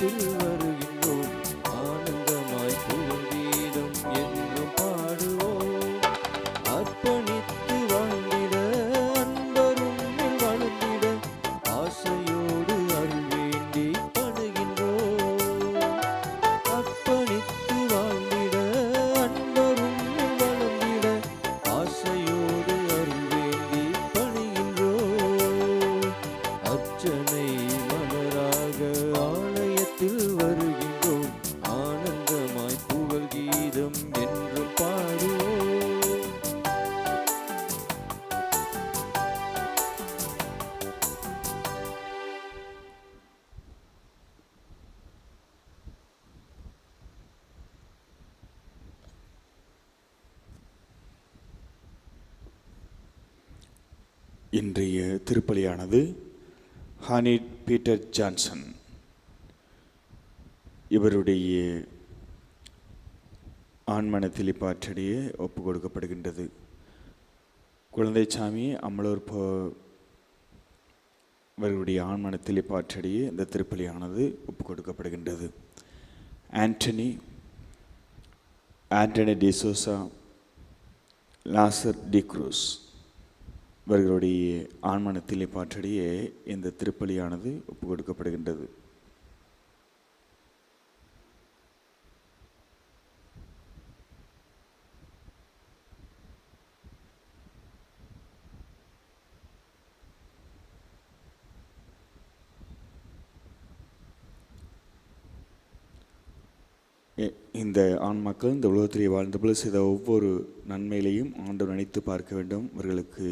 ஆலயத்தில் வருகின்றோம், ஆனந்தமாய் புகழ்கீதம் என்றும் பாடுவோம். அர்ப்பணித்து வாழ்ந்திட அன்பரும் வளர்ந்திட ஆசையோடு அருள் வேண்டி பணிகின்றோம். அர்ப்பணித்து வாழ்ந்திட அன்பரும் வளர்ந்திட ஆசையோடு அருள் வேண்டி பணிகின்றோம். அர்ச்சனை மலராக ஆலயத்தில் வருகின்றோம், ஆனந்தமாய் புகழ் கீதம் என்றும் பாடுவோம். இன்றைய திருப்பலியானது ஹானிட் பீட்டர் ஜான்சன் இவருடைய ஆண்மனத்தில் பாற்றடியே ஒப்பு கொடுக்கப்படுகின்றது. குழந்தைசாமி அமலூர் இவர்களுடைய ஆண்மனத்தில் பாற்றடியே இந்த திருப்பலியானது ஒப்பு கொடுக்கப்படுகின்றது. ஆண்டனி டிசோசா, லாசர் டி குரூஸ் இவர்களுடைய ஆண்மனத்தில் பாற்றடியே இந்த திருப்பலியானது ஒப்பு கொடுக்கப்படுகின்றது. இந்த ஆண் மக்கள் இந்த உலகத்திலே வாழ்ந்தபோது செய்த ஒவ்வொரு நன்மையிலையும் ஆண்டவர் நினைத்து பார்க்க வேண்டும், இவர்களுக்கு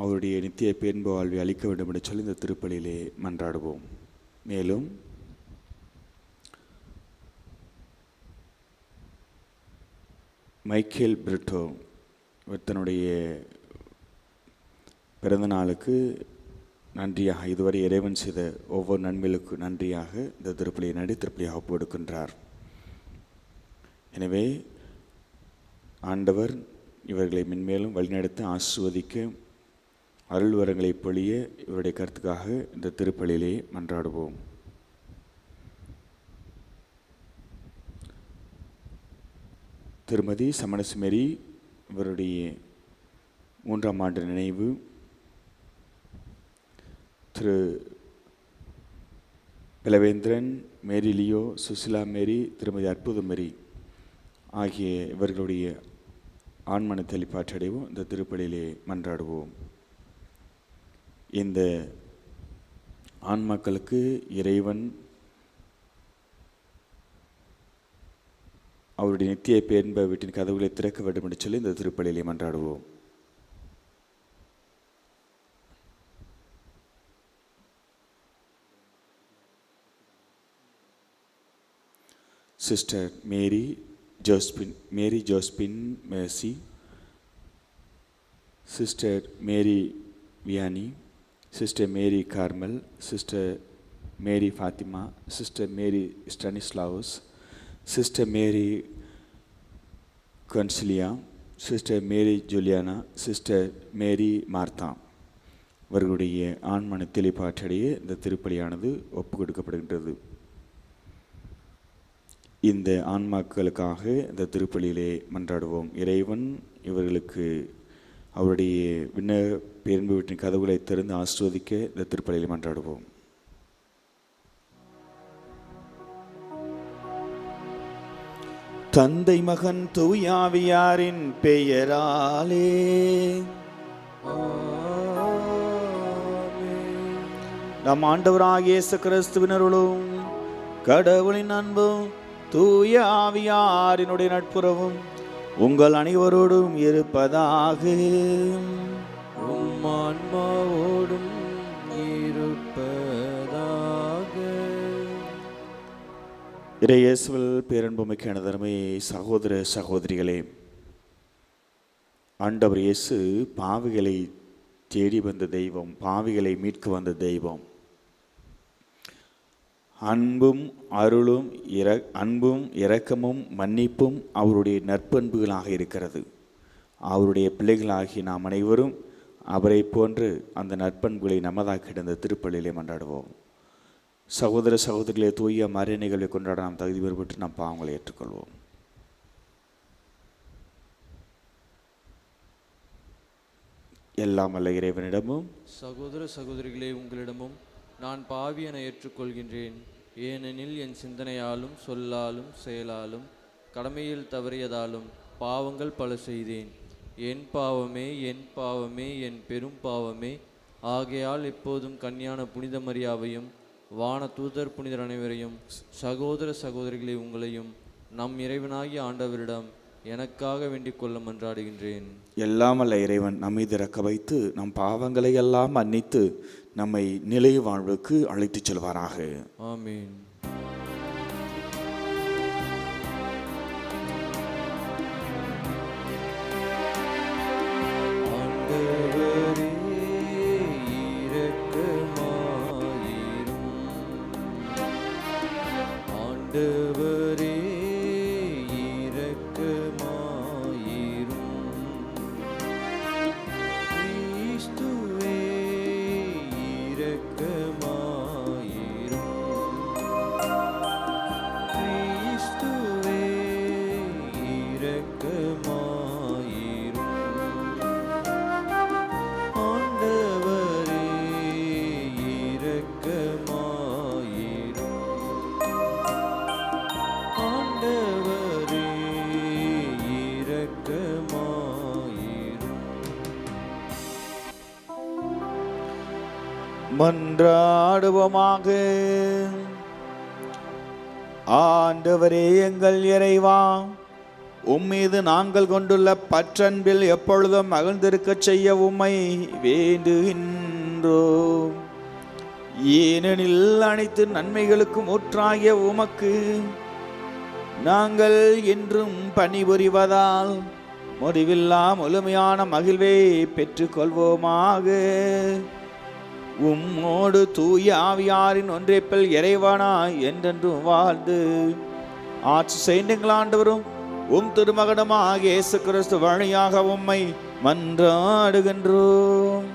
அவருடைய நித்திய பேன்பு வாழ்வை அளிக்க வேண்டும் என்று சொல்லி இந்த திருப்பலியிலே மன்றாடுவோம். மேலும் மைக்கேல் பிரிட்டோ இவர் தன்னுடைய பிறந்த நாளுக்கு நன்றியாக இதுவரை இறைவன் செய்த ஒவ்வொரு நன்மைகளுக்கு நன்றியாக இந்த திருப்பலியை திருப்பலியாக ஒப்பு கொடுக்கின்றார். எனவே ஆண்டவர் இவர்களை மென்மேலும் வழிநடத்த ஆசிர்வதிக்க அருள் வரங்களை பொழிய இவருடைய கருத்துக்காக இந்த திருப்பலியிலே மன்றாடுவோம். திருமதி சமணசு மேரி இவருடைய 3ஆம் ஆண்டு நினைவு, திரு பிளவேந்திரன், மேரி லியோ, சுசிலா மேரி, திருமதி அற்புத மேரி ஆகிய இவர்களுடைய ஆண்மன தெளிப்பாற்றடைவோம் இந்த திருப்பலியிலே மன்றாடுவோம். இந்த ஆண் மக்களுக்கு இறைவன் அவருடைய நித்திய பேன்ப வீட்டின் கதவுகளை திறக்க வேண்டும் என்று சொல்லி இந்த திருப்பலியிலே மன்றாடுவோம். Sister Mary Josephine Mercy, sister Mary Vianney, sister Mary Carmel, sister Mary Fatima, sister Mary Stanislaus, sister Mary Consilia, sister Mary Juliana, sister Mary Martha இவர்களுடைய ஆண்மன தெளிப்பாற்றடைய இந்த திருப்பலியானது ஒப்பு கொடுக்கப்படுகின்றது. இந்த ஆன்மாக்களுக்காக இந்த திருப்பலியிலே மன்றாடுவோம். இறைவன் இவர்களுக்கு அவருடைய விண்ண பேரன்பு வீட்டின் கதவுகளை திறந்து ஆசிர்வதிக்க இந்த திருப்பலியில் மன்றாடுவோம். தந்தை மகன் தூயாவியாரின் பெயராலே நம் ஆண்டவராகிய இயேசு கிறிஸ்துவினருளும் கடவுளின் அன்பும் தூய ஆவியாரினுடைய நட்புறவும் உங்கள் அனைவரோடும் இருப்பதாக. ஆன்மாவோடும் இருப்பதாக. இறையேசுவில் பேரன்புமிக்க எனதருமை சகோதர சகோதரிகளே, ஆண்டவர் இயேசு பாவிகளை தேடி வந்த தெய்வம், பாவிகளை மீட்க வந்த தெய்வம். அன்பும் இரக்கமும் மன்னிப்பும் அவருடைய நற்பண்புகளாக இருக்கிறது. அவருடைய பிள்ளைகளாகி நாம் அனைவரும் அவரை போன்று அந்த நற்பண்புகளை நமதாக்கிட இந்த திருப்பலியிலே மன்றாடுவோம். சகோதர சகோதரிகளை தூய மறை நிகழ்வை கொண்டாட நாம் தகுதி பெறுபட்டு நாம் பாவங்களை ஏற்றுக்கொள்வோம். எல்லாம் அல்ல இறைவனிடமும் சகோதர சகோதரிகளே உங்களிடமும் நான் பாவி என ஏற்றுக்கொள்கின்றேன். ஏனெனில் என் சிந்தனையாலும் சொல்லாலும் செயலாலும் கடமையில் தவறியதாலும் பாவங்கள் பல செய்தேன். என் பாவமே என் பாவமே என் பெரும் பாவமே. ஆகையால் எப்போதும் கன்னியான புனித மரியாவையும் வான தூதர் புனிதர் அனைவரையும் சகோதர சகோதரிகளை உங்களையும் நம் இறைவனாகிய ஆண்டவரிடம் எனக்காக வேண்டிக் கொள்ள மன்றாடுகின்றேன். எல்லாம் அல்ல இறைவன் நம்மீது இறக்க வைத்து நம் பாவங்களை எல்லாம் மன்னித்து நம்மை நிலை வாழ்வுக்கு அழைத்துச் செல்வாராக. ஆமீன். ஆண்டவரே இரக்கமாயிரும். கிறிஸ்துவே இரக்கமாயிரும். கிறிஸ்துவே இரக்கமாயிரும். ஆண்டவரே இரக்கமாயிரும். ஆண்டவரே இரக்கமாயிரும். மன்றாடுவோமாக. ஆண்டவரே எங்கள் இறைவா, உம்மீது நாங்கள் கொண்டுள்ள பற்றன்பில் எப்பொழுதும் மகிழ்ந்திருக்கச் செய்ய உம்மை வேண்டுகின்றோம். ஏனெனில் அனைத்து நன்மைகளுக்கும் ஊற்றாகிய உமக்கு நாங்கள் என்றும் பணிபுரிவதால் முடிவில்லா முழுமையான மகிழ்வை பெற்றுக்கொள்வோமாக. உம்மோடு தூய ஆவியாரின் ஒன்றிப்பில் இறைவனாய் என்றென்றும் வாழ்ந்து ஆட்சி செய்யுங்கள் ஆண்டவரும் உம் திருமகனுமாக இயேசு கிறிஸ்து வழியாக உம்மை மன்றாடுகின்றோம்.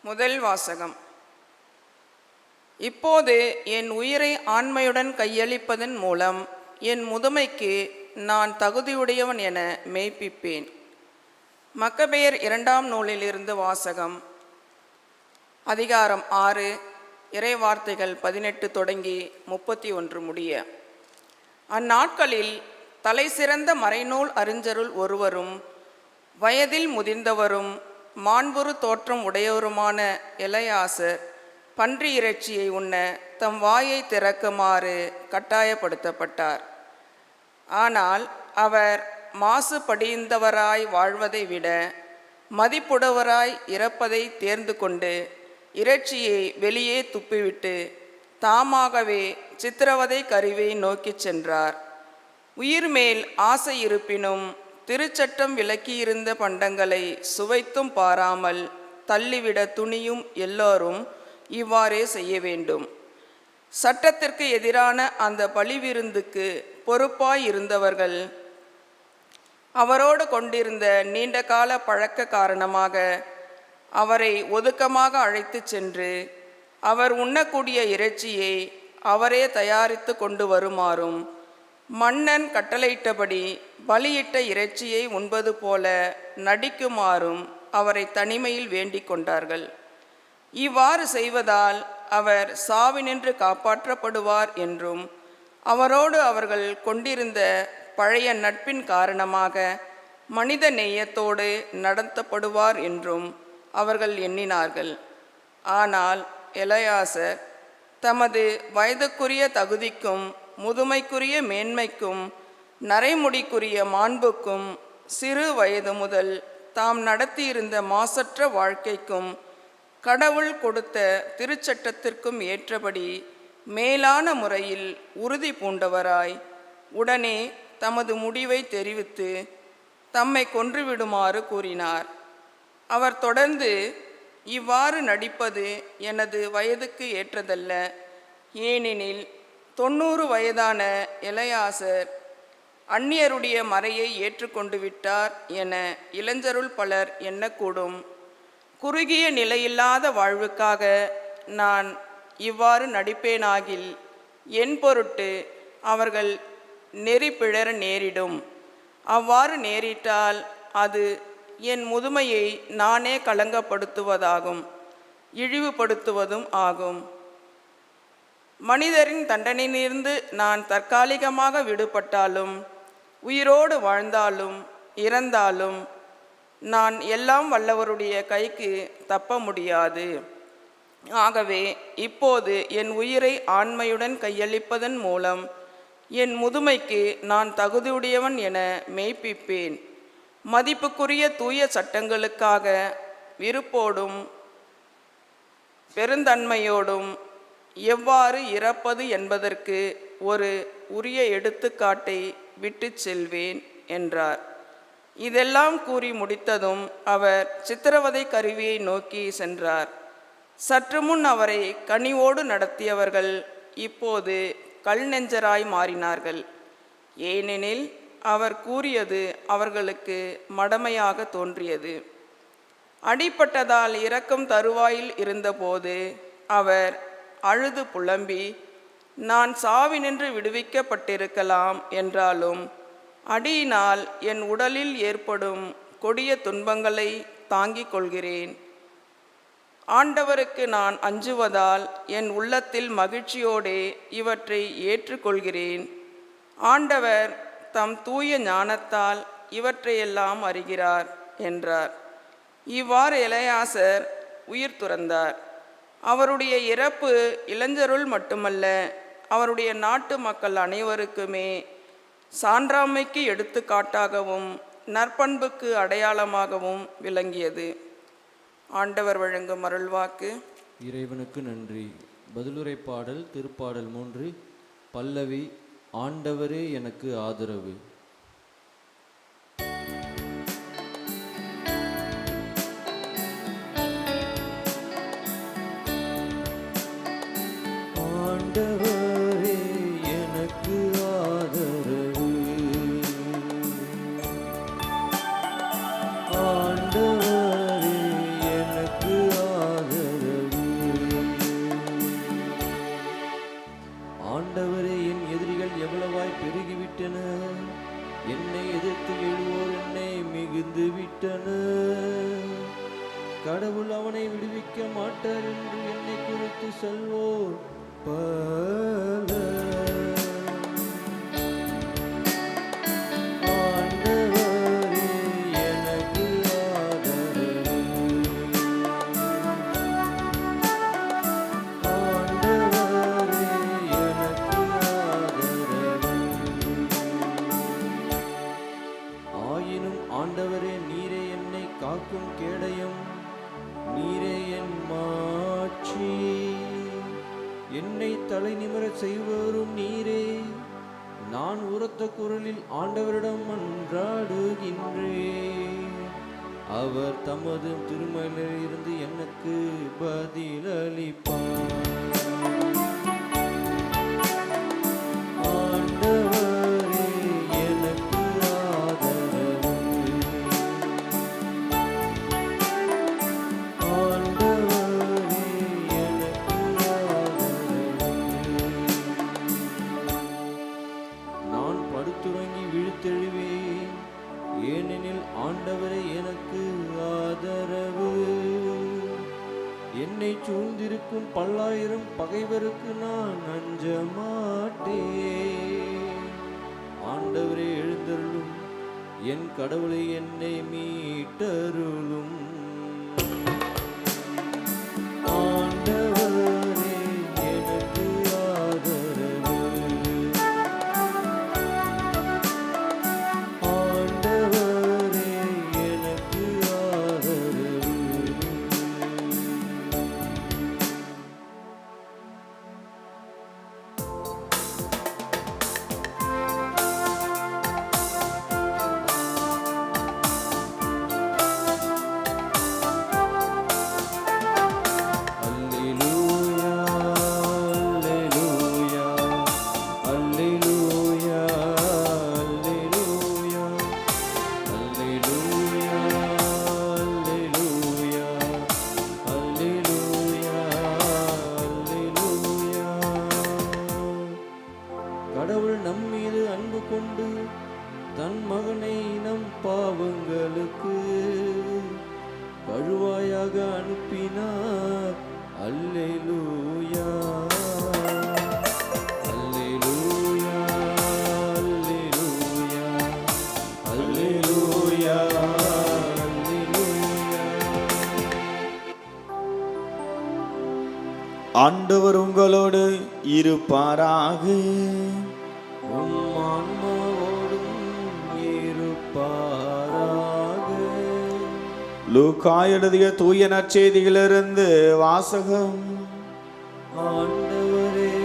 முதல் வாசகம். இப்போது என் உயிரை ஆண்மையுடன் கையளிப்பதன் மூலம் என் முதுமைக்கு நான் தகுதியுடையவன் என மெய்ப்பிப்பேன். மக்கபேயர் 2ஆம் நூலிலிருந்து வாசகம். அதிகாரம் 6, இறைவார்த்தைகள் 18 தொடங்கி 31 முடிய. அந்நாட்களில் தலை சிறந்த மறைநூல் அறிஞருள் ஒருவரும் வயதில் முதிர்ந்தவரும் மாண்புறு தோற்றம் உடையவருமான எலையாசர் பன்றி இறைச்சியை உண்ண தம் வாயை திறக்குமாறு கட்டாயப்படுத்தப்பட்டார். ஆனால் அவர் மாசு படிந்தவராய் வாழ்வதை விட மதிப்புடவராய் இறப்பதை தேர்ந்து கொண்டு இறைச்சியை வெளியே துப்பிவிட்டு தாமாகவே சித்திரவதை கருவை நோக்கி சென்றார். உயிர் மேல் ஆசை இருப்பினும் திருச்சட்டம் விலக்கியிருந்த பண்டங்களை சுவைத்தும் பாராமல் தள்ளிவிட துணியும் எல்லோரும் இவ்வாறே செய்ய வேண்டும். சட்டத்திற்கு எதிரான அந்த பழிவிருந்துக்கு பொறுப்பாயிருந்தவர்கள் அவரோடு கொண்டிருந்த நீண்டகால பழக்க காரணமாக அவரை ஒதுக்கமாக அழைத்து சென்று அவர் உண்ணக்கூடிய இறைச்சியை அவரே தயாரித்து கொண்டு வருமாறும் மன்னன் கட்டளையிட்டபடி பலியிட்ட இறைச்சியை உண்பது போல நடிக்குமாறும் அவரை தனிமையில் வேண்டிக் கொண்டார்கள். இவ்வாறு செய்வதால் அவர் சாவினின்று காப்பாற்றப்படுவார் என்றும் அவரோடு அவர்கள் கொண்டிருந்த பழைய நட்பின் காரணமாக மனித நேயத்தோடு நடத்தப்படுவார் என்றும் அவர்கள் எண்ணினார்கள். ஆனால் எலையாசர் தமது வயதுக்குரிய தகுதிக்கும் முதுமைக்குரிய மேன்மைக்கும் நரைமுடிக்குரிய மாண்புக்கும் சிறு வயது முதல் தாம் நடத்தியிருந்த மாசற்ற வாழ்க்கைக்கும் கடவுள் கொடுத்த திருச்சட்டத்திற்கும் ஏற்றபடி மேலான முறையில் உறுதி பூண்டவராய் உடனே தமது முடிவை தெரிவித்து தம்மை கொன்றுவிடுமாறு கூறினார். அவர் தொடர்ந்து இவ்வாறு நடிப்பது எனது வயதுக்கு ஏற்றதல்ல. ஏனெனில் 90 வயதான எலயாசர் அந்நியருடைய மறையை ஏற்றுக்கொண்டு விட்டார் என இளைஞருள் பலர் எண்ணக்கூடும். குறுகிய நிலையில்லாத வாழ்வுக்காக நான் இவ்வாறு நடிப்பேனாகில் என் பொருட்டு அவர்கள் நெறி பிழற நேரிடும். அவ்வாறு நேரிட்டால் அது என் முதுமையை நானே களங்கப்படுத்துவதாகும், இழிவுபடுத்துவதும் ஆகும். மனிதரின் தண்டனையிலிருந்து நான் தற்காலிகமாக விடுபட்டாலும், உயிரோடு வாழ்ந்தாலும் இறந்தாலும் நான் எல்லாம் வல்லவருடைய கைக்கு தப்ப முடியாது. ஆகவே இப்போது என் உயிரை ஆண்மையுடன் கையளிப்பதன் மூலம் என் முதுமைக்கு நான் தகுதியுடையவன் என மெய்ப்பிப்பேன். மதிப்புக்குரிய தூய சட்டங்களுக்காக விருப்போடும் பெருந்தன்மையோடும் எவ்வாறு இறப்பது என்பதற்கு ஒரு உரிய எடுத்துக்காட்டை விட்டு செல்வேன் என்றார். இதெல்லாம் கூறி முடித்ததும் அவர் சித்திரவதை கருவியை நோக்கி சென்றார். சற்று முன் அவரை கனிவோடு நடத்தியவர்கள் இப்போது கல் நெஞ்சராய் மாறினார்கள். ஏனெனில் அவர் கூறியது அவர்களுக்கு மடமையாக தோன்றியது. அடிபட்டதால் இறக்கும் தருவாயில் இருந்தபோது அவர் அழுது புலம்பி, நான் சாவினின்று விடுவிக்கப்பட்டிருக்கலாம் என்றாலும் அடியினால் என் உடலில் ஏற்படும் கொடிய துன்பங்களை தாங்கிக் கொள்கிறேன். ஆண்டவருக்கு நான் அஞ்சுவதால் என் உள்ளத்தில் மகிழ்ச்சியோடே இவற்றை ஏற்றுக்கொள்கிறேன். ஆண்டவர் தம் தூய ஞானத்தால் இவற்றையெல்லாம் அறிகிறார் என்றார். இவ்வாறு எலயாசர் உயிர் துறந்தார். அவருடைய இறப்பு இளைஞருள் மட்டுமல்ல, அவருடைய நாட்டு மக்கள் அனைவருக்குமே சான்றாண்மைக்கு எடுத்துக்காட்டாகவும் நற்பண்புக்கு அடையாளமாகவும் விளங்கியது. ஆண்டவர் வழங்கும் அருள்வாக்கு. இறைவனுக்கு நன்றி. பதிலுரை பாடல் திருப்பாடல் 3 பல்லவி. ஆண்டவரே எனக்கு ஆதரவு. ஆண்டவரே எனக்கு ஆதரவு. ஆண்டவரே எனக்கு ஆதரவு. ஆண்டவரே என் எதிரிகள் எவ்வளவாய் பெருகிவிட்டனர். என்னை எதிர்த்து எழுவோர் என்னை மிகுந்து விட்டனர். கடவுள் அவனை விடுவிக்க மாட்டார் என்று என்னை குறித்து சொல்வோர் பலர். ஆண்டவரே எனக்கு ஆதரவு. ஆண்டவரே எனக்கு ஆதரவு. ஆயினும் ஆண்டவரே நீரே என்னை காக்கும் கேடயம், நீரே என் மாட்சி. என்னை தலை நிமிரச் செய்வரும் நீரே. நான் உரத்த குரலில் ஆண்டவரிடம் மன்றாடுகின்றேன். அவர் தமது திருமலையிலிருந்து எனக்கு பதிலளிப்பார். ஆண்டவரே எனக்கு ஆதரவு. ஆண்டவரே எனக்கு ஆதரவு. நான் படுத்துறங்கி விழித்தெழுவேன், ஏனெனில் ஆண்டவரே எனக்கு ஆதரவு. என்னை சூழ்ந்திருக்கும் 1000 பகைவருக்கு நான் அஞ்ச மாட்டேன். ஆண்டவரே எழுந்தருளும், என் கடவுளை என்னை மீட்டருளும். ஆண்டவரே எனக்கு ஆதரவு. ஆண்டவரே எனக்கு ஆதரவு. அனுப்பினார். அல்லேலூயா அல்லேலூயா அல்லேலூயா அல்லேலூயா அல்லேலூயா. ஆண்டவர் உங்களோடு இருப்பாராக. உம் ஆன்மாவோடும் இருப்பாராக. லூக்கா எழுதிய தூய நற்செய்தியிலிருந்து வாசகம். ஆண்டவரே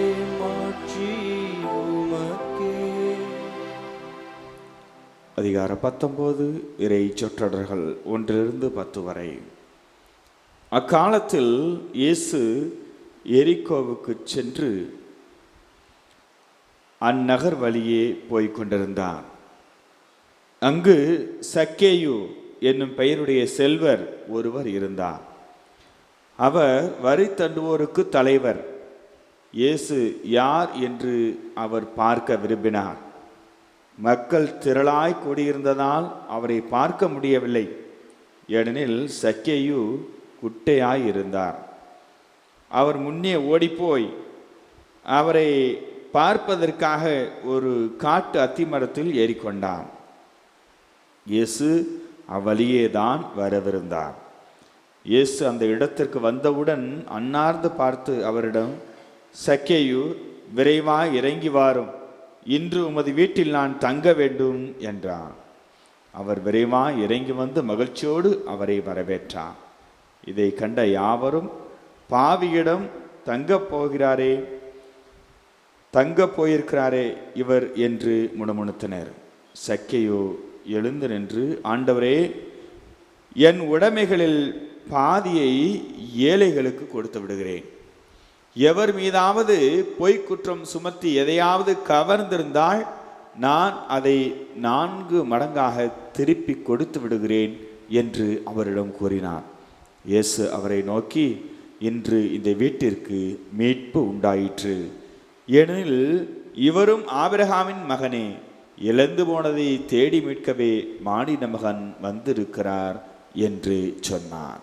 மாட்சி உமக்கே. அதிகாரம் 19 இறை சொற்றொடர்கள் 1-10 வரை. அக்காலத்தில் இயேசு எரிகோவுக்கு சென்று அந்நகர் வழியே போய்க் கொண்டிருந்தார். அங்கு சக்கேயு என்னும் பெயருடைய செல்வர் ஒருவர் இருந்தார். அவர் வரி தண்டுவோருக்கு தலைவர். இயேசு யார் என்று அவர் பார்க்க விரும்பினார். மக்கள் திரளாய் கூடியிருந்ததால் அவரை பார்க்க முடியவில்லை. ஏனெனில் சக்கேயு குட்டையாய் இருந்தார். அவர் முன்னே ஓடிப்போய் அவரை பார்ப்பதற்காக ஒரு காட்டு அத்திமரத்தில் ஏறிக்கொண்டார். இயேசு அவ்வழியே தான் வரவிருந்தார். இயேசு அந்த இடத்திற்கு வந்தவுடன் அன்னார்ந்து பார்த்து அவரிடம், சக்கேயு, விரைவாய் இறங்கி வாரும், இன்று உமது வீட்டில் நான் தங்க வேண்டும் என்றார். அவர் விரைவாய் இறங்கி வந்து மகிழ்ச்சியோடு அவரை வரவேற்றார். இதை கண்ட யாவரும், பாவியிடம் தங்கப் போயிருக்கிறாரே இவர் என்று முணுமுணுத்தனர். சக்கேயு எழுந்து நின்று, ஆண்டவரே, என் உடைமைகளில் பாதியை ஏழைகளுக்கு கொடுத்து விடுகிறேன். எவர் மீதாவது பொய்க்குற்றம் சுமத்தி எதையாவது கவர்ந்திருந்தால் நான் அதை 4 மடங்காக திருப்பி கொடுத்து விடுகிறேன் என்று அவரிடம் கூறினார். இயேசு அவரை நோக்கி, இன்று இந்த வீட்டிற்கு மீட்பு உண்டாயிற்று. ஏனெனில் இவரும் ஆபிரகாமின் மகனே. இழந்து போனதை தேடி மீட்கவே மானிட மகன் வந்திருக்கிறார் என்று சொன்னார்.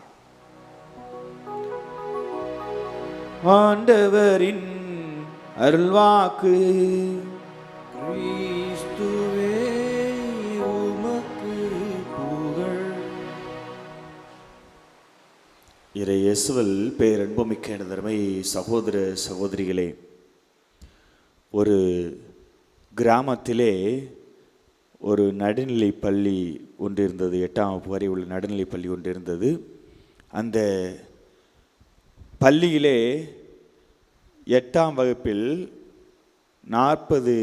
ஆண்டவரின் அருள்வாக்கு. கிறிஸ்துவே உமக்கு புகழ். இறை இயேசுவில் பேரன்புமிக்க எனதருமை சகோதர சகோதரிகளே, ஒரு கிராமத்திலே ஒரு நடுநிலை பள்ளி ஒன்று இருந்தது. 8ஆம் வகுப்பு வரை உள்ள நடுநிலை பள்ளி ஒன்று இருந்தது. அந்த பள்ளியிலே 8ஆம் வகுப்பில் 40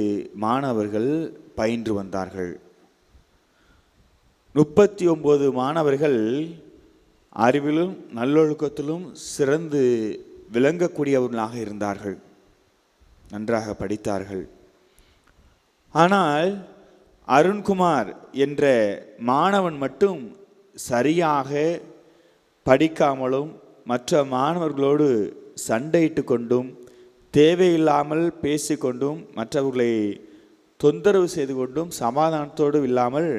மாணவர்கள் பயின்று வந்தார்கள். 39 மாணவர்கள் அறிவிலும் நல்லொழுக்கத்திலும் சிறந்து விளங்கக்கூடியவர்களாக இருந்தார்கள். நன்றாக படித்தார்கள். ஆனால் அருண்குமார் என்ற மாணவன் மட்டும் சரியாக படிக்காமலும் மற்ற மாணவர்களோடு சண்டையிட்டு கொண்டும் தேவையில்லாமல் பேசிக்கொண்டும் மற்றவர்களை தொந்தரவு செய்து கொண்டும் சமாதானத்தோடு இல்லாமல்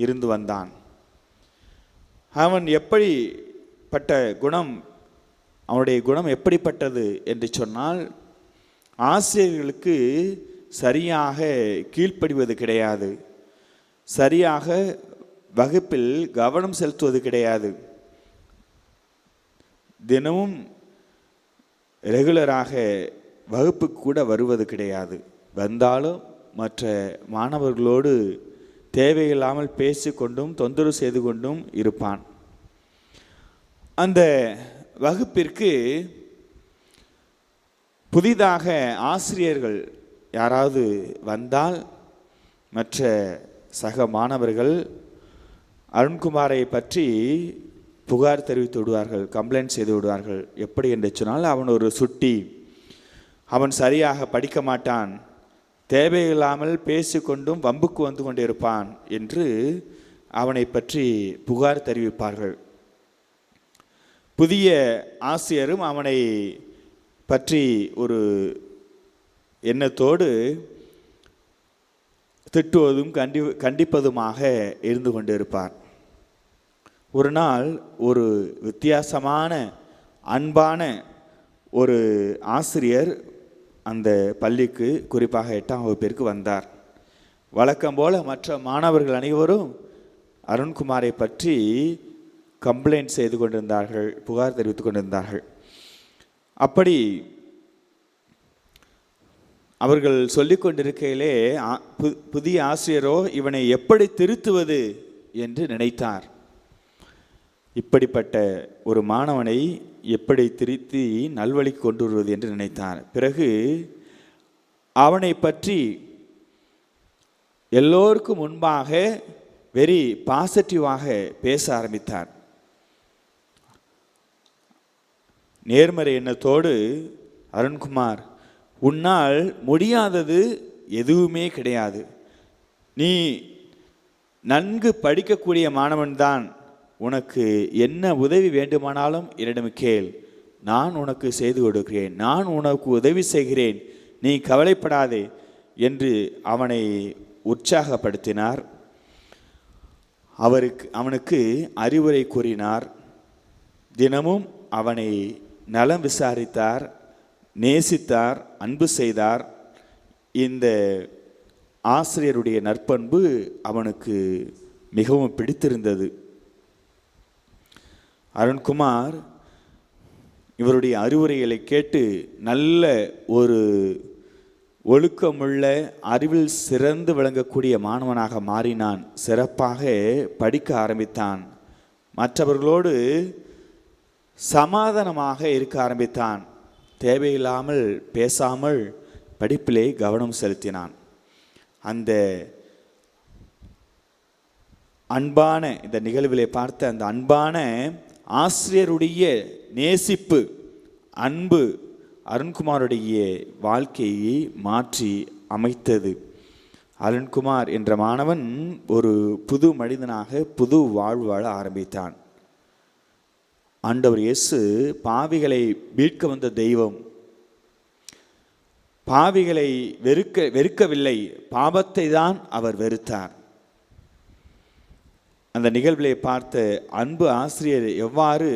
இருந்து வந்தான். அவன் எப்படிப்பட்ட குணம், அவனுடைய குணம் எப்படிப்பட்டது என்று சொன்னால், ஆசிரியர்களுக்கு சரியாக கீழ்ப்படிவது கிடையாது, சரியாக வகுப்பில் கவனம் செலுத்துவது கிடையாது, தினமும் ரெகுலராக வகுப்புக்கு கூட வருவது கிடையாது. வந்தாலும் மற்ற மாணவர்களோடு தேவையில்லாமல் பேசிக்கொண்டும் தொந்தரவு செய்து கொண்டும் இருப்பான். அந்த வகுப்பிற்கு புதிதாக ஆசிரியர்கள் யாராவது வந்தால் மற்ற சக மாணவர்கள் அருண்குமாரை பற்றி புகார் தெரிவித்து விடுவார்கள், கம்ப்ளைண்ட் செய்து விடுவார்கள். எப்படி என்று சொன்னால், அவன் ஒரு சுட்டி, அவன் சரியாக படிக்க மாட்டான், தேவையில்லாமல் பேசிக்கொண்டும் வம்புக்கு வந்து கொண்டிருப்பான் என்று அவனை பற்றி புகார் தெரிவிப்பார்கள். புதிய ஆசிரியரும் அவனை பற்றி ஒரு எண்ணத்தோடு திட்டுவதும் கண்டிப்பதுமாக இருந்து கொண்டிருப்பார். ஒரு நாள் ஒரு வித்தியாசமான அன்பான ஒரு ஆசிரியர் அந்த பள்ளிக்கு, குறிப்பாக 8ஆம் வகுப்பிற்கு வந்தார். வழக்கம் போல மற்ற மாணவர்கள் அனைவரும் அருண்குமாரை பற்றி கம்ப்ளைண்ட் செய்து கொண்டிருந்தார்கள், புகார் தெரிவித்து கொண்டிருந்தார்கள். அப்படி அவர்கள் சொல்லிக் கொண்டிருக்கையிலே புதிய ஆசிரியரோ இவனை எப்படி திருத்துவது என்று நினைத்தார். இப்படிப்பட்ட ஒரு மாணவனை எப்படி திருத்தி நல்வழிக்கு கொண்டு வருவது என்று நினைத்தார். பிறகு அவனை பற்றி எல்லோருக்கும் முன்பாக வெரி பாசிட்டிவாக பேச ஆரம்பித்தார். நேர்மறை எண்ணத்தோடு, அருண்குமார், உன்னால் முடியாதது எதுவுமே கிடையாது. நீ நன்கு படிக்கக்கூடிய மாணவன்தான். உனக்கு என்ன உதவி வேண்டுமானாலும் என்னிடம் கேள், நான் உனக்கு செய்து கொடுக்கிறேன், நான் உனக்கு உதவி செய்கிறேன், நீ கவலைப்படாதே என்று அவனை உற்சாகப்படுத்தினார். அவனுக்கு அறிவுரை கூறினார். தினமும் அவனை நலம் விசாரித்தார், நேசித்தார், அன்பு செய்தார். இந்த ஆசிரியருடைய நற்பண்பு அவனுக்கு மிகவும் பிடித்திருந்தது. அருண்குமார் இவருடைய அறிவுரைகளை கேட்டு நல்ல ஒரு ஒழுக்கமுள்ள, அறிவில் சிறந்து விளங்கக்கூடிய மாணவனாக மாறினான். சிறப்பாக படிக்க ஆரம்பித்தான். மற்றவர்களோடு சமாதானமாக இருக்க ஆரம்பித்தான். தேவையில்லாமல் பேசாமல் படிப்பிலே கவனம் செலுத்தினான். அந்த அன்பான, இந்த நிகழ்விலே பார்த்த அந்த அன்பான ஆசிரியருடைய நேசிப்பு, அன்பு அருண்குமாருடைய வாழ்க்கையை மாற்றி அமைத்தது. அருண்குமார் என்ற மாணவன் ஒரு புது மனிதனாக புது வாழ்வு வாழ ஆரம்பித்தான். ஆண்டவர் இயேசு பாவிகளை மீட்க வந்த தெய்வம். பாவிகளை வெறுக்கவில்லை, பாவத்தை தான் அவர் வெறுத்தார். அந்த நிகழ்விலே பார்த்த அன்பு ஆசிரியர் எவ்வாறு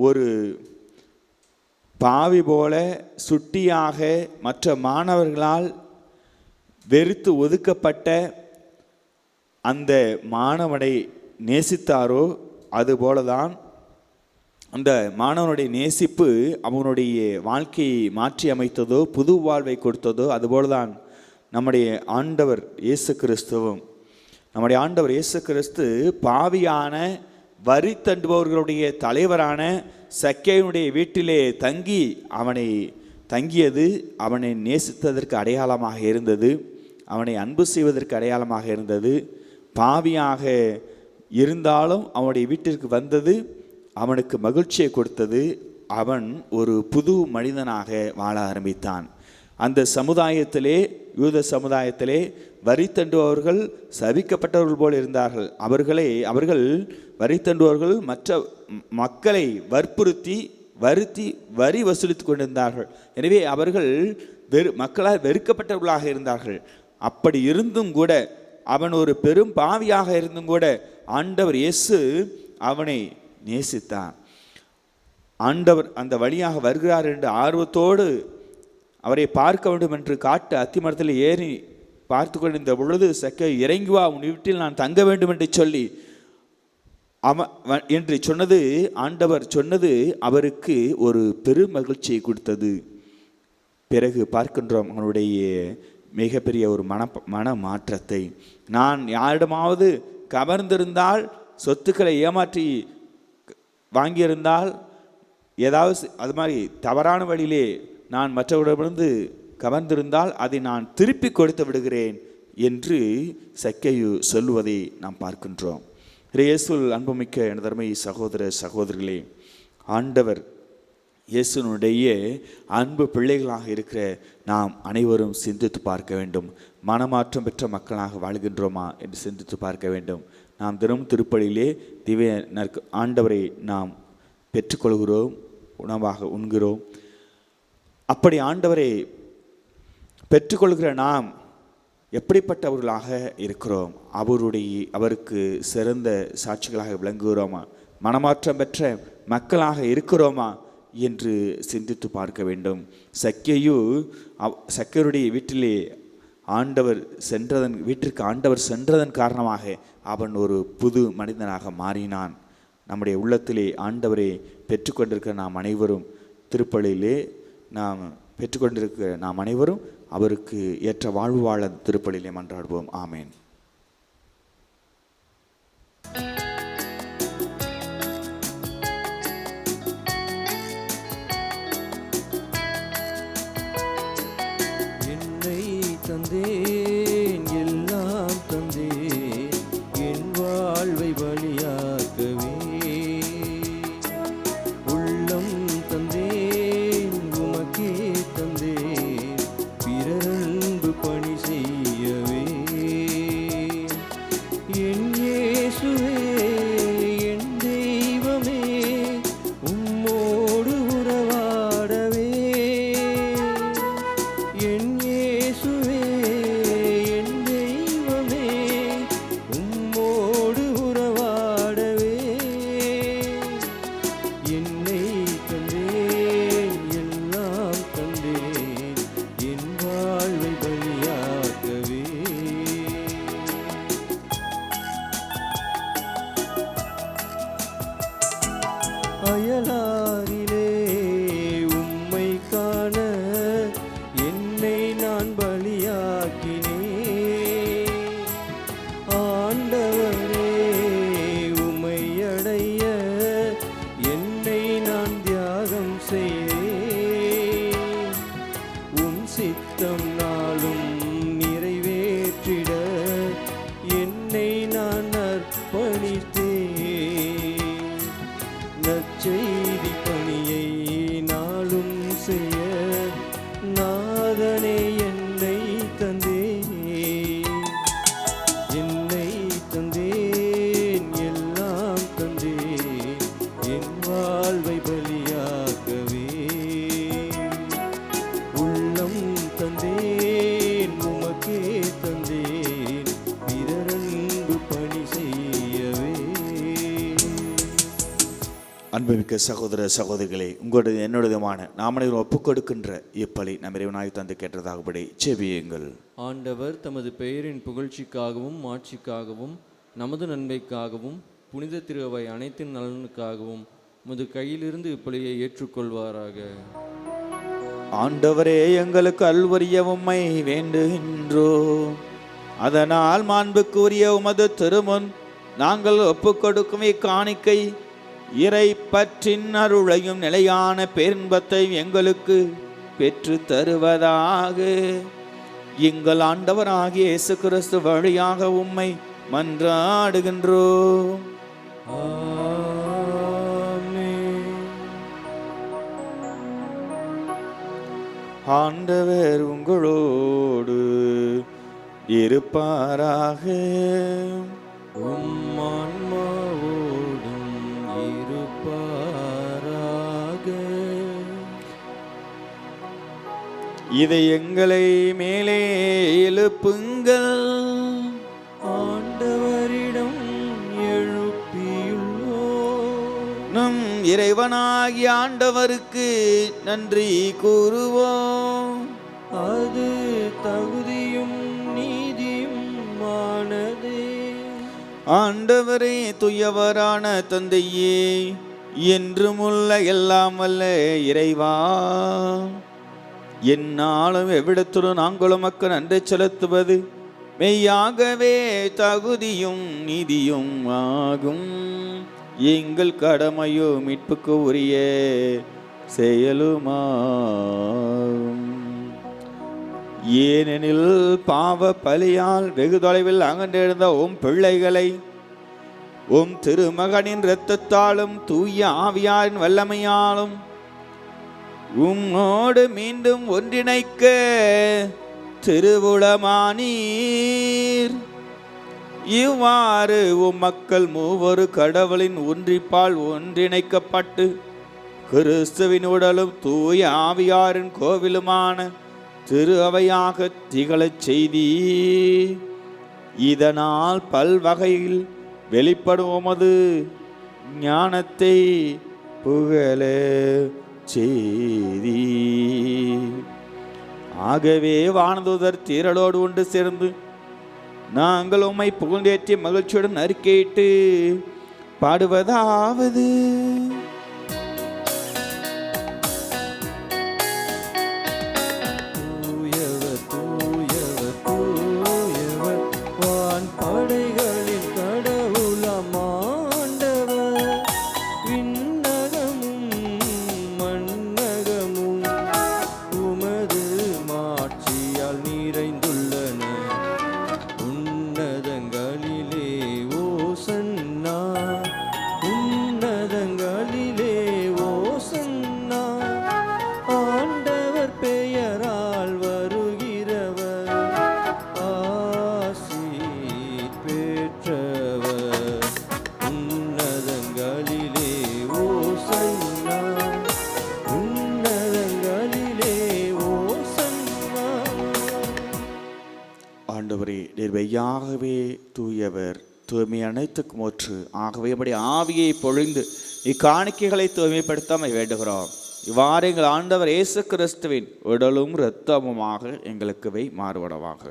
ஒரு பாவி போல சுட்டியாக மற்ற மாணவர்களால் வெறுத்து ஒதுக்கப்பட்ட அந்த மாணவனை நேசித்தாரோ, அதுபோலதான் அந்த மாணவனுடைய நேசிப்பு அவனுடைய வாழ்க்கையை மாற்றி அமைத்ததோ, புது வாழ்வை கொடுத்ததோ. அதுபோலதான் நம்முடைய ஆண்டவர் இயேசு கிறிஸ்துவும். நம்முடைய ஆண்டவர் இயேசு கிறிஸ்து பாவியான வரி தண்டுபவர்களுடைய தலைவரான சக்கேயுடைய வீட்டிலே தங்கியது அவனை நேசித்ததற்கு அடையாளமாக இருந்தது, அவனை அன்பு செய்வதற்கு அடையாளமாக இருந்தது. பாவியாக இருந்தாலும் அவனுடைய வீட்டிற்கு வந்தது அவனுக்கு மகிழ்ச்சியை கொடுத்தது. அவன் ஒரு புது மனிதனாக வாழ ஆரம்பித்தான். அந்த சமுதாயத்திலே, யூத சமுதாயத்திலே வரி தண்டுபவர்கள் சபிக்கப்பட்டவர்கள் போல் இருந்தார்கள். அவர்கள் வரி தண்டுபவர்கள் மற்ற மக்களை வற்புறுத்தி வருத்தி வரி வசூலித்து கொண்டிருந்தார்கள். எனவே அவர்கள் மக்களால் வெறுக்கப்பட்டவர்களாக இருந்தார்கள். அப்படி இருந்தும் கூட, அவன் ஒரு பெரும் பாவியாக இருந்தும் கூட ஆண்டவர் இயேசு அவனை நேசித்தான். ஆண்டவர் அந்த வழியாக வருகிறார் என்று ஆர்வத்தோடு அவரை பார்க்க வேண்டும் என்று காட்டு அத்திமரத்தில் ஏறி பார்த்து கொண்டிருந்த பொழுது, சக்கை இறங்கி வா, உன் வீட்டில் நான் தங்க வேண்டும் என்று சொல்லி என்று சொன்னது, ஆண்டவர் சொன்னது அவருக்கு ஒரு பெரும் மகிழ்ச்சியை கொடுத்தது. பிறகு பார்க்கின்றோம் அவனுடைய மிகப்பெரிய ஒரு மன மாற்றத்தை. நான் யாரிடமாவது கவர்ந்திருந்தால், சொத்துக்களை ஏமாற்றி வாங்கியிருந்தால், ஏதாவது அது மாதிரி தவறான வழியிலே நான் மற்றவரிடமிருந்து கவர்ந்திருந்தால் அதை நான் திருப்பி கொடுத்து விடுகிறேன் என்று சக்கேயு சொல்லுவதை நாம் பார்க்கின்றோம். இயேசுவில் அன்புமிக்க எனதருமை சகோதர சகோதரிகளே, ஆண்டவர் இயேசுனுடைய அன்பு பிள்ளைகளாக இருக்கிற நாம் அனைவரும் சிந்தித்து பார்க்க வேண்டும். மனமாற்றம் பெற்ற மக்களாக வாழ்கின்றோமா என்று சிந்தித்து பார்க்க வேண்டும். நாம் தினமும் திருப்பலியிலே திவ்ய ஆண்டவரை நாம் பெற்றுக்கொள்கிறோம், உணவாக உண்கிறோம். அப்படி ஆண்டவரை பெற்றுக்கொள்கிற நாம் எப்படிப்பட்டவர்களாக இருக்கிறோம்? அவருக்கு சிறந்த சாட்சிகளாக விளங்குகிறோமா? மனமாற்றம் பெற்ற மக்களாக இருக்கிறோமா என்று சிந்தித்து பார்க்க வேண்டும். சக்கையுடைய வீட்டிற்கு ஆண்டவர் சென்றதன் காரணமாக அவன் ஒரு புது மனிதனாக மாறினான். நம்முடைய உள்ளத்திலே ஆண்டவரை பெற்றுக்கொண்டிருக்கிற நாம் அனைவரும், திருப்பலியிலே நாம் பெற்றுக்கொண்டிருக்கிற நாம் அனைவரும் அவருக்கு ஏற்ற வாழ்வு வாழ திருப்பலியிலே மன்றாடுவோம். ஆமேன். என்னை தந்தேன், எல்லாம் தந்தேன், என் வாழ்வை பலியாக்கவே. உள்ளம் தந்தேன், உமக்கே தந்தேன், பிறரன்பு பணி செய்யவே. என் இயேசுவே, என் தெய்வமே, உம்மோடு உறவாடவே. என் இயேசுவே, என் தெய்வமே, உம்மோடு உறவாடவே. என்னை தந்தேன், எல்லாம் தந்தேன், என் வாழ்வை பலியாக்கவே. அயலாரிலே உம்மை காண என்னை நான் பலியாக்கினேன். ஆண்டவரே, உம்மை அடைய என்னை நான் தியாகம் செய்தேன். உம் சித்தம் நாளும் நிறைவேற்றிட என்னை நான் அர்ப்பணித்தேன். நற்செய்தி பணியை நாளும் செய்ய நாதனே என்னை தந்தேன். என்னை தந்தேன், எல்லாம் தந்தேன், என் வாழ்வை பலியாக்கவே. உள்ளம் தந்தேன், உமக்கே தந்தேன், பிறரன்பு பணி செய்யவே. அன்புமிக்க சகோதர சகோதரிகளே, உங்களுடைய என்னுடையமான நாம் அனைவரும் ஒப்புக் கொடுக்கின்ற இப்பலி நம் இறைவனாய் தந்து கேட்டதாகபடி செபியுங்கள். ஆண்டவர் தமது பெயரின் புகழ்ச்சிக்காகவும் மாட்சிக்காகவும் நமது நன்மைக்காகவும் புனித திருவை அனைத்தின் நலனுக்காகவும் உமது கையிலிருந்து இப்பலியை ஏற்றுக்கொள்வாராக. ஆண்டவரே, எங்களுக்கு அல்வரிய உம்மை வேண்டுகின்றோம். அதனால் மாண்புக்கு உரிய உமது திருமுன் நாங்கள் ஒப்புக் கொடுக்கும் இக்காணிக்கை இறை பற்றின் அருளையும் நிலையான பேரின்பத்தை எங்களுக்கு பெற்று தருவதாக. எங்கள் ஆண்டவராகிய இயேசு கிறிஸ்து வழியாக உம்மை மன்றாடுகின்றோம். ஆமென். ஆண்டவர் உங்களோடு இருப்பாராக. உம் ஆன்மாவோடும் இருப்பாராக. இதை எங்களை மேலே எழுப்புங்கள். ஆண்டவரிடம் எழுப்பியுள்ளோம். நம் இறைவனாகிய ஆண்டவருக்கு நன்றி கூறுவோம். அது தகுதியும் நீதியும் ஆனதே. ஆண்டவரே, துயவரான தந்தையே, என்றுமுள்ள எல்லாம் வல்ல இறைவா, என்னாலும் எவ்விடத்துடன் நாங்கள் உமக்கு நன்றி செலுத்துவது மெய்யாகவே தகுதியும் நீதியும் ஆகும். எங்கள் கடமையோ மீட்புக்கு உரிய செயலுமாகும். ஏனெனில் பாவ பலியால் வெகு தொலைவில் அகன்றிருந்த உம் பிள்ளைகளை உம் திருமகனின் இரத்தத்தாலும் தூய ஆவியாரின் வல்லமையாலும் உம்மோடு மீண்டும் ஒன்றிணைக்க திருவுளமானீர். இவ்வாறு உம் மக்கள் மூவரு கடவுளின் ஒன்றிப்பால் ஒன்றிணைக்கப்பட்டு கிறிஸ்துவின் உடலும் தூய ஆவியாரின் கோவிலுமான திரு அவையாக திகழச் செய்தி. இதனால் பல்வகையில் வெளிப்படும் உமது ஞானத்தை புகழ செய்தி. ஆகவே வானதூதர் திரளோடு ஒன்று சேர்ந்து நாங்கள் உம்மை புகழ்ந்தேற்றி மகிழ்ச்சியுடன் அறிக்கையிட்டு பாடுவதாவது: ஆண்டவரே, நீர் மெய்யாகவே தூயவர், தூய்மை அனைத்துக்கும் ஒற்று. ஆகவே நம்முடைய ஆவியை பொழிந்து இக்காணிக்கைகளை தூய்மைப்படுத்தாம வேண்டுகிறோம். இவ்வாறு எங்கள் ஆண்டவர் இயேசு கிறிஸ்துவின் உடலும் இரத்தமுமாக எங்களுக்கு மாறுபடவாக.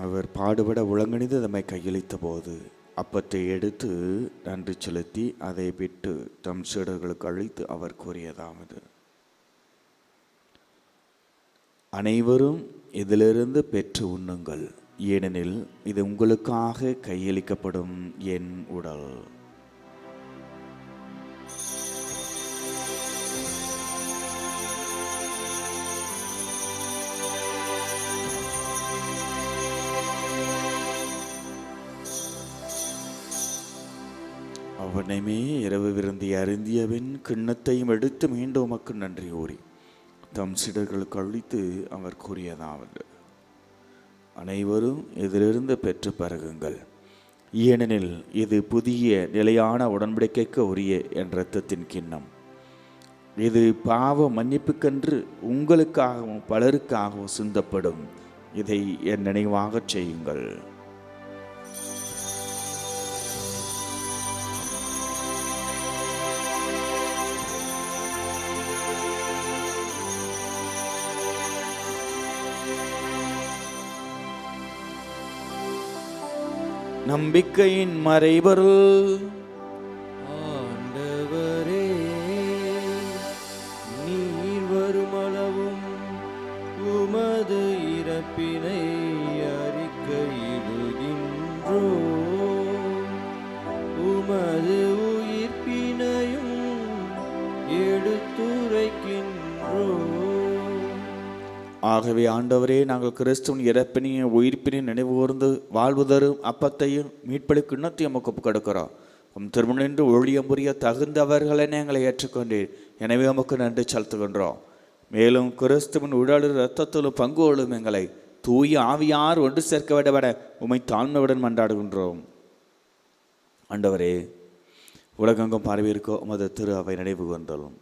அவர் பாடுபட உளங்கணிந்து நம்மை கையளித்த போது அப்பத்தை எடுத்து நன்றி செலுத்தி அதை விட்டு தம் சீடர்களுக்கு அழைத்து அவர் கூறியதாவது: அனைவரும் இதிலிருந்து பெற்று உண்ணுங்கள், ஏனெனில் இது உங்களுக்காக கையளிக்கப்படும் என் உடல். அவனைமே இரவு விருந்தி அருந்தியவன் கிண்ணத்தையும் எடுத்து மீண்டும் உமக்கு நன்றி கூறி தம் சீடர்களுக்கு அளித்து அவர் கூறியதாவது: அனைவரும் இதிலிருந்து பெற்று பருகுங்கள், ஏனெனில் இது புதிய நிலையான உடன்படிக்கைக்கு உரிய என் இரத்தத்தின் கிண்ணம். இது பாவ மன்னிப்புக்கென்று உங்களுக்காகவும் பலருக்காகவும் சிந்தப்படும். இதை என் நினைவாக செய்யுங்கள். நம்பிக்கையின் மறைபொருள். ஆண்டவரே, நீர் வருமளவும் உமது இறப்பினை அறிக்கையிடுகின்றோம், உமது உயிர்ப்பினையும் எடுத்துரைக்கின்றோம். ஆகவே ஆண்டவரே, நாங்கள் கிறிஸ்துவின் இறப்பினையும் உயிர்ப்பினையும் நினைவு கூர்ந்து வாழ்வு தரும் அப்பத்தையும் மீட்பளி கிண்ணத்தையும் ஒப்பு கொடுக்கிறோம். உம் திருமணின்று ஒழியம் புரிய தகுந்தவர்களென எங்களை ஏற்றுக்கொண்டீர். எனவே உமக்கு நன்றி செலுத்துகின்றோம். மேலும் கிறிஸ்துவின் உடல் இரத்தத்திலும் பங்கு கொள்ளும் எங்களை தூய ஆவியார் ஒன்று சேர்க்க விடவிட உம்மை தாழ்மையுடன் மன்றாடுகின்றோம். ஆண்டவரே, உலகெங்கும் பார்வையிருக்கோ உமது திரு அவை நினைவு கூர்ந்தலும்.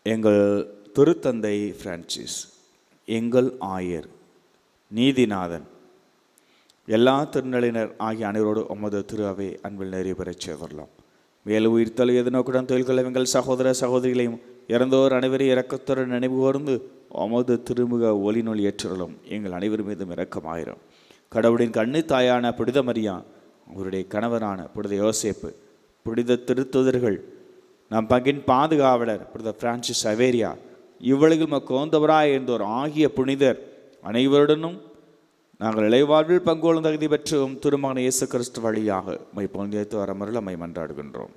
எங்கள் திருத்தந்தை பிரான்சிஸ், எங்கள் ஆயர், நீதிநாதன், எல்லா திருநிலையினர் ஆகிய அனைவரோடு உமது திரு அவை அன்பில் நிறைவு பெறச் செய்துள்ளோம். மேலும் உயிர்த்தல் எதிர்நோக்குடன் தொழில்களை எங்கள் சகோதர சகோதரிகளையும் இறந்தோர் அனைவரையும் இரக்கத்துடன் நினைவு கூர்ந்து உமது திருமுக ஒளி நொழி ஏற்றுள்ளோம். எங்கள் அனைவர் மீதும் இரக்கமாயிரும். கடவுளின் கண்ணு தாயான புனித மரியா, அவருடைய கணவரான புனித யோசேப்பு, புனித திருத்துதர்கள், நம் பங்கின் பாதுகாவலர் புனித பிரான்சிஸ் சவேரியா, இவ்வுலகில் மக்கோந்தவராய் இருந்தோர் ஆகிய புனிதர் அனைவருடனும் நாங்கள் இளைவாழ்வில் பங்கு கொள்ளும் தகுதி பெற்றும் திருமகன் இயேசு கிறிஸ்து வழியாக மை பொழுது வரமருள் அம்மை மன்றாடுகின்றோம்.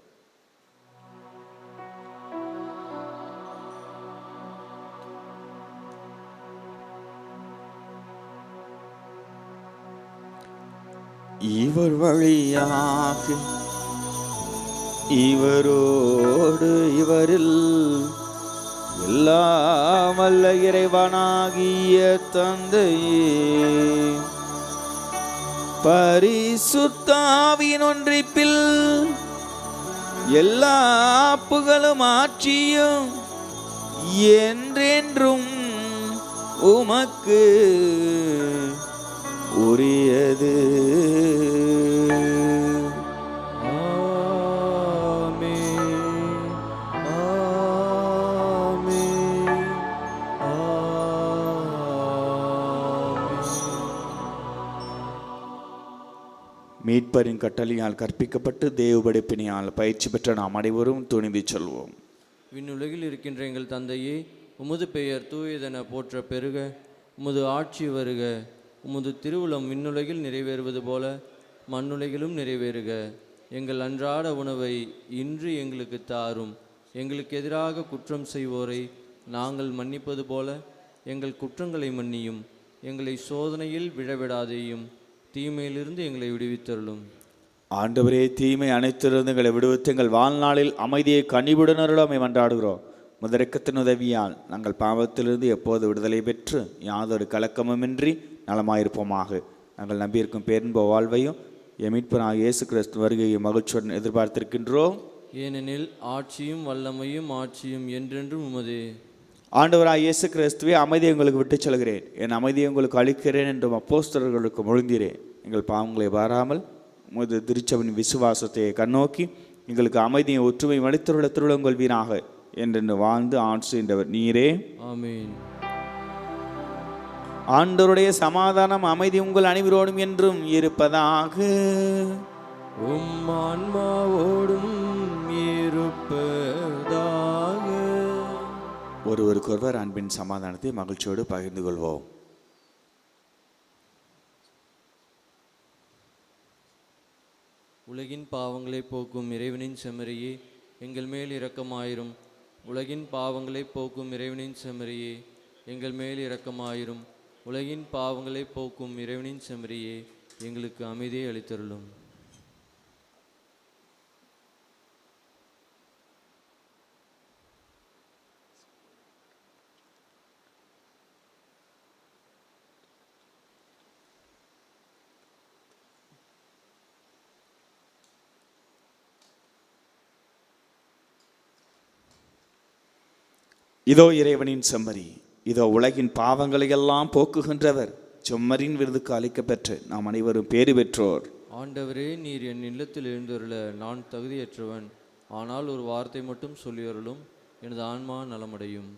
இவர் வழியாக இவரோடு இவரில் எல்லாம் வல்ல இறைவனாகிய தந்தையே, பரிசுத்த ஆவியின் ஒன்றிப்பில் எல்லா புகழும் ஆட்சியும் என்றென்றும் உமக்கு உரியது. மீட்பரின் கட்டளையால் கற்பிக்கப்பட்டு தேவபடைப்பினியால் பயிற்சி பெற்ற நாம் அனைவரும் துணிந்து சொல்வோம். விண்ணுலகில் இருக்கின்ற எங்கள் தந்தையே, உமது பெயர் தூயதென போற்ற பெருக, உமது ஆட்சி வருக, உமது திருவுளம் விண்ணுலகில் நிறைவேறுவது போல மண்ணுலகிலும் நிறைவேறுக. எங்கள் அன்றாட உணவை இன்று எங்களுக்கு தாரும். எங்களுக்கு எதிராக குற்றம் செய்வோரை நாங்கள் மன்னிப்பது போல எங்கள் குற்றங்களை மன்னியும். எங்களை சோதனையில் விழவிடாதேயும், தீமையிலிருந்து எங்களை விடுவித்தருளும். ஆண்டவரே, தீமை அனைத்திலிருந்து எங்களை விடுவித்து எங்கள் வாழ்நாளில் அமைதியை கனிவுடன் அருளாமை மன்றாடுகிறோம். முதரக்கத்தின் உதவியால் நாங்கள் பாவத்திலிருந்து எப்போது விடுதலை பெற்று யாதொரு கலக்கமுமின்றி நலமாயிருப்போமாக. நாங்கள் நம்பியிருக்கும் பேரின்ப வாழ்வையும் மீட்பராகிய இயேசு கிறிஸ்து வருகையை மகிழ்ச்சியுடன் எதிர்பார்த்திருக்கின்றோம். ஏனெனில் ஆட்சியும் வல்லமையும் ஆட்சியும் என்றென்றும் உமதே. ஆண்டவராகிய இயேசு கிறிஸ்துவே, அமைதியை உங்களுக்கு விட்டுச் செல்கிறேன், என் அமைதியை உங்களுக்கு அளிக்கிறேன் என்றும் அப்போஸ்தலர்களுக்கு மொழிந்தீரேன். எங்கள் பாவங்களை வாராமல் உமது திருச்சபையின் விசுவாசத்தை கண்ணோக்கி எங்களுக்கு அமைதியை ஒற்றுமை அளித்துள்ள திருவிழங்கள் வீணாக என்றென்று வாழ்ந்து ஆட்சி என்றவர் நீரே. ஆமென். ஆண்டவருடைய சமாதானம் அமைதி உங்கள் அனைவரோடும் என்றும் இருப்பதாக. உம் ஆன்மாவோடும் இருப்பதாக. ஒருவருக்கொருவர் அன்பின் சமாதானத்தை மகிழ்ச்சியோடு பகிர்ந்து கொள்வோம். உலகின் பாவங்களை போக்கும் இறைவனின் செம்மறியே, எங்கள் மேல் இரக்கமாயிரும். உலகின் பாவங்களை போக்கும் இறைவனின் செம்மறியே, எங்கள் மேல் இரக்கமாயிரும். உலகின் பாவங்களை போக்கும் இறைவனின் செம்மறியே, எங்களுக்கு அமைதியை அளித்தருளும். இதோ இறைவனின் செம்மறி, இதோ உலகின் பாவங்களை எல்லாம் போக்குகின்றவர். செம்மறியின் விருதுக்கு அளிக்கப்பெற்று நாம் அனைவரும் பேறு பெற்றோர். ஆண்டவரே, நீர் என் இல்லத்தில் எழுந்தருள நான் தகுதியற்றவன். ஆனால் ஒரு வார்த்தை மட்டும் சொல்லியருளும், எனது ஆன்மா நலமடையும்.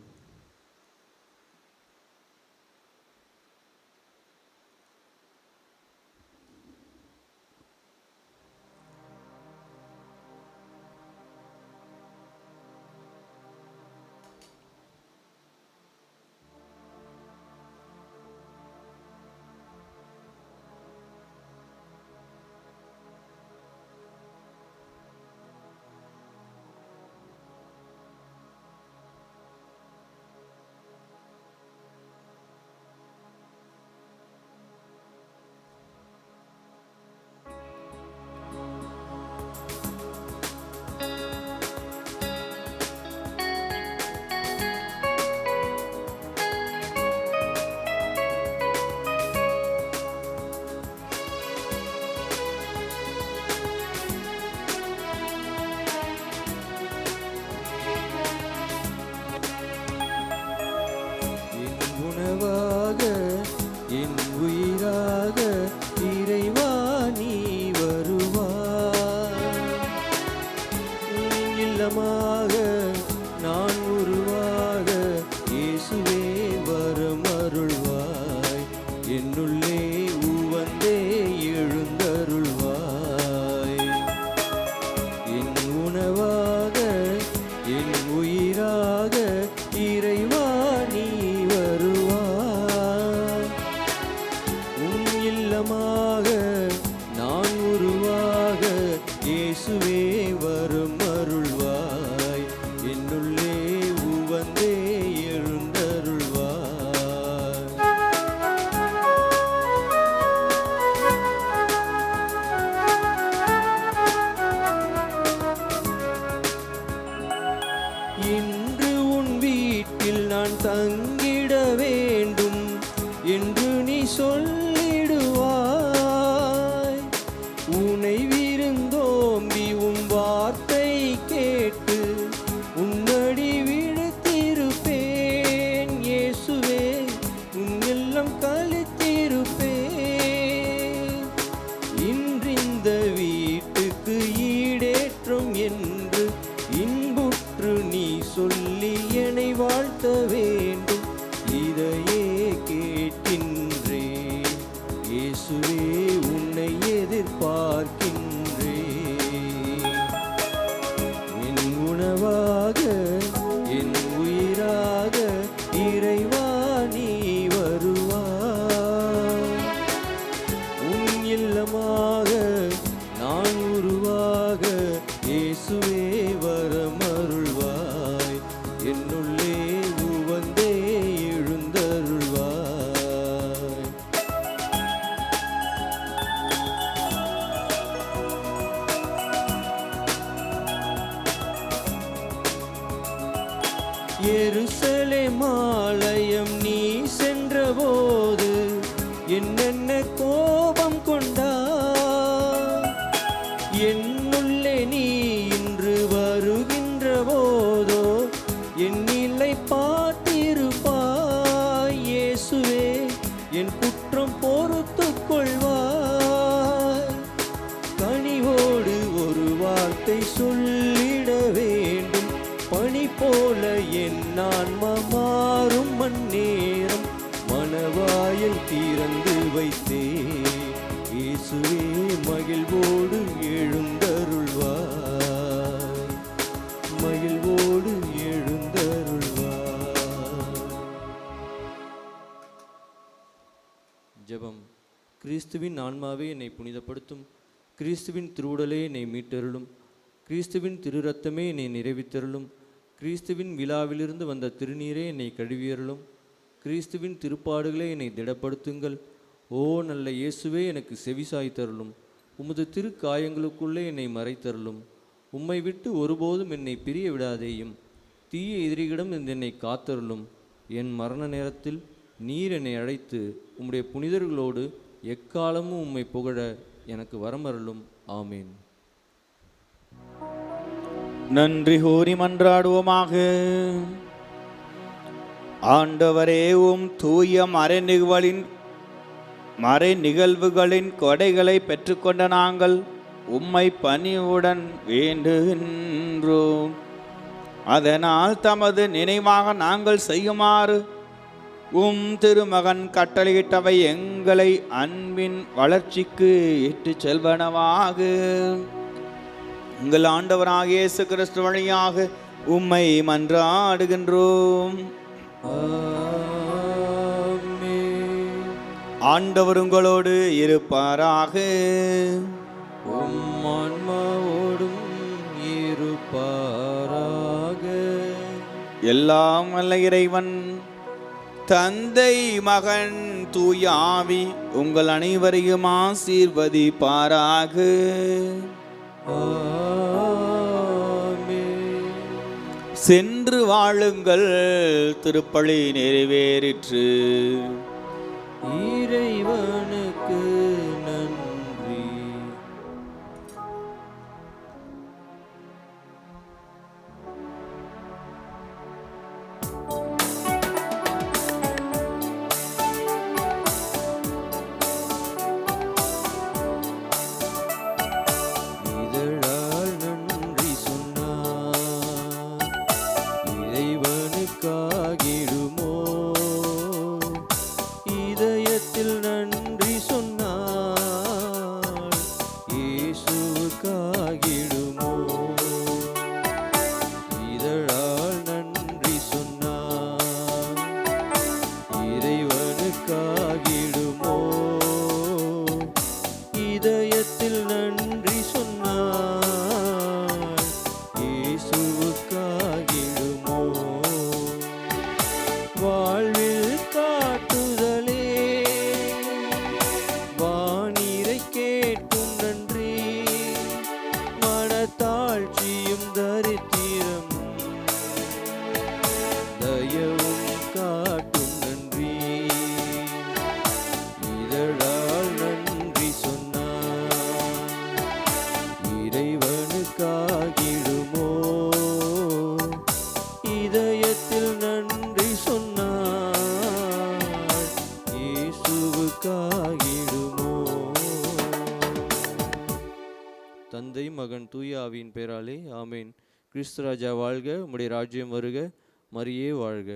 பார்க்கின்றேன். என் உணவாக என் உயிராக இறைவா நீ வருவாய். உன் இல்லமாக நான் உருவாக இயேசுவே வரமருள்வாய். என்னுள்ளே உவந்தே எழுந்தருள்வாய். எருசலேம் ஆலயம் நீ சென்றபோது என்னென்ன கோபம் கொண்டாய். என்னுள்ளே நீ இன்று வருகின்ற போதோ என் நிலை பார்த்திருப்பாய். இயேசுவே என் குற்றம் பொறுத்துக் கொள்வாய். கனிவோடு ஒரு வார்த்தை சொல்லிட வேண்டும். பனி போல என் ஆன்மா மாறும் மண்ணேரம் மனவாயில் திறந்து வைத்தே. இயேசுவே மகிழ்வோடு எழுந்தருள்வாய். மகிழ்வோடு எழுந்தருள்வாய். ஜெபம். கிறிஸ்துவின் ஆன்மாவே என்னை புனிதப்படுத்தும். கிறிஸ்துவின் திருவுடலே என்னை மீட்டருளும். கிறிஸ்துவின் திருரத்தமே என்னை நிறைவித்தருளும். கிறிஸ்துவின் விழாவிலிருந்து வந்த திருநீரே என்னை கழுவியருளும். கிறிஸ்துவின் திருப்பாடுகளே என்னை திடப்படுத்துங்கள். ஓ நல்ல இயேசுவே எனக்கு செவிசாய்த்தருளும். உமது திருக்காயங்களுக்குள்ளே என்னை மறைத்தருளும். உம்மை விட்டு ஒருபோதும் என்னை பிரிய விடாதேயும். தீய எதிரிகளிடம் என்னை காத்தருளும். என் மரண நேரத்தில் நீர் என்னை அழைத்து உம்முடைய புனிதர்களோடு எக்காலமும் உம்மை புகழ எனக்கு வரமருளும். ஆமேன். நன்றி கூறி மன்றாடுவோமாக. ஆண்டவரே, உம் தூய மறை நிகழ்வுகளின் கொடைகளை பெற்றுக்கொண்ட நாங்கள் உம்மை பணிவுடன் வேண்டுகின்றோம். அதனால் தமது நினைவாக நாங்கள் செய்யுமாறு உம் திருமகன் கட்டளையிட்டவை எங்களை அன்பின் வளர்ச்சிக்கு இட்டுச் செல்வனவாக. எங்கள் ஆண்டவராகிய இயேசு கிறிஸ்து வழியாக உம்மை மன்றாடுகின்றோம். ஆமென். ஆண்டவர் உங்களோடு இருப்பாராக. உம் ஆன்மாவோடும் இருப்பாராக. எல்லாம் வல்ல இறைவன் தந்தை, மகன், தூய ஆவி உங்கள் அனைவரையும் ஆசீர்வதிப்பாராக. ஆமென். சென்று வாழுங்கள். திருப்பலி நிறைவேறிற்று. இறைவனுக்கு நன்றி. இதழால் நன்றி சொன்னார் இறைவனுக்காகிடுமோ. இதயத்தில் நன்றி சொன்னார் இயேசுவுக்காகிடுமோ. இதழால் நன்றி சொன்னார் இறைவனுக்காகிடுமோ. இதயத்தில் நன்றி சொன்னார் இயேசுவுக்காகிடுமோ. வாழ்வில் காட்டுதலே வானீரை கேட்கும் நன்றி. மனத்தாழ்ச்சியும் தரித்திரம் தயவும் காட்டும் நன்றி. இதழால் நன்றி சொன்னார் இறைவனுக்காகிடுமோ. இதயத்தில் நன்றி சொன்னார் இயேசுவுக்காகிடுமோ. தந்தை, மகன், தூய ஆவியின் பெயராலே ஆமேன். கிறிஸ்து ராஜா வாழ்க. உம்முடைய ராஜ்யம் வருக. மரியே வாழ்க.